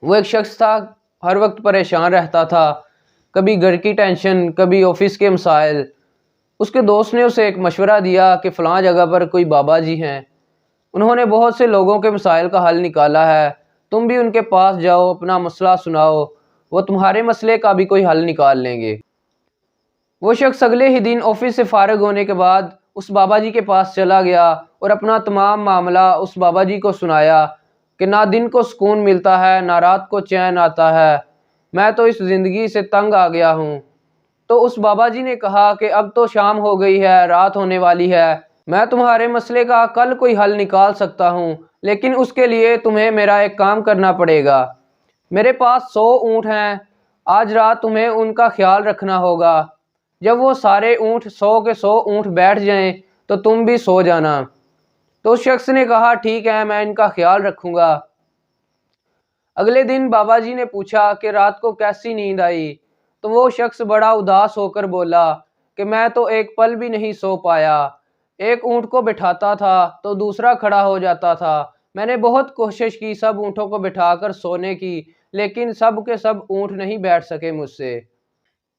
وہ ایک شخص تھا، ہر وقت پریشان رہتا تھا، کبھی گھر کی ٹینشن، کبھی آفس کے مسائل۔ اس کے دوست نے اسے ایک مشورہ دیا کہ فلاں جگہ پر کوئی بابا جی ہیں، انہوں نے بہت سے لوگوں کے مسائل کا حل نکالا ہے، تم بھی ان کے پاس جاؤ، اپنا مسئلہ سناؤ، وہ تمہارے مسئلے کا بھی کوئی حل نکال لیں گے۔ وہ شخص اگلے ہی دن آفس سے فارغ ہونے کے بعد اس بابا جی کے پاس چلا گیا اور اپنا تمام معاملہ اس بابا جی کو سنایا کہ نہ دن کو سکون ملتا ہے، نہ رات کو چین آتا ہے، میں تو اس زندگی سے تنگ آ گیا ہوں۔ تو اس بابا جی نے کہا کہ اب تو شام ہو گئی ہے، رات ہونے والی ہے، میں تمہارے مسئلے کا کل کوئی حل نکال سکتا ہوں، لیکن اس کے لیے تمہیں میرا ایک کام کرنا پڑے گا۔ میرے پاس 100 اونٹ ہیں، آج رات تمہیں ان کا خیال رکھنا ہوگا، جب وہ سارے اونٹ 100 کے 100 اونٹ بیٹھ جائیں تو تم بھی سو جانا۔ تو اس شخص نے کہا ٹھیک ہے، میں ان کا خیال رکھوں گا۔ اگلے دن بابا جی نے پوچھا کہ رات کو کیسی نیند آئی؟ تو وہ شخص بڑا اداس ہو کر بولا کہ میں تو ایک پل بھی نہیں سو پایا، ایک اونٹ کو بٹھاتا تھا تو دوسرا کھڑا ہو جاتا تھا، میں نے بہت کوشش کی سب اونٹوں کو بٹھا کر سونے کی، لیکن سب کے سب اونٹ نہیں بیٹھ سکے مجھ سے،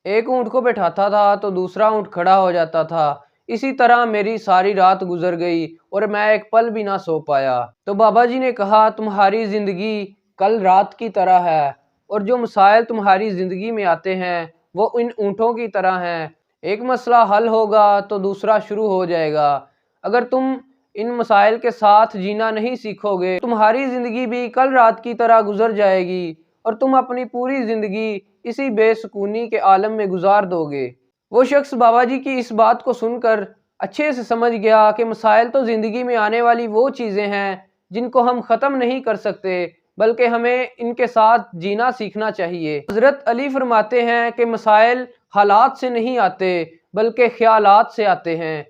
ایک اونٹ کو بٹھاتا تھا تو دوسرا اونٹ کھڑا ہو جاتا تھا، اسی طرح میری ساری رات گزر گئی اور میں ایک پل بھی نہ سو پایا۔ تو بابا جی نے کہا تمہاری زندگی کل رات کی طرح ہے، اور جو مسائل تمہاری زندگی میں آتے ہیں وہ ان اونٹوں کی طرح ہیں، ایک مسئلہ حل ہوگا تو دوسرا شروع ہو جائے گا، اگر تم ان مسائل کے ساتھ جینا نہیں سیکھو گے تمہاری زندگی بھی کل رات کی طرح گزر جائے گی اور تم اپنی پوری زندگی اسی بے سکونی کے عالم میں گزار دو گے۔ وہ شخص بابا جی کی اس بات کو سن کر اچھے سے سمجھ گیا کہ مسائل تو زندگی میں آنے والی وہ چیزیں ہیں جن کو ہم ختم نہیں کر سکتے، بلکہ ہمیں ان کے ساتھ جینا سیکھنا چاہیے۔ حضرت علی فرماتے ہیں کہ مسائل حالات سے نہیں آتے بلکہ خیالات سے آتے ہیں۔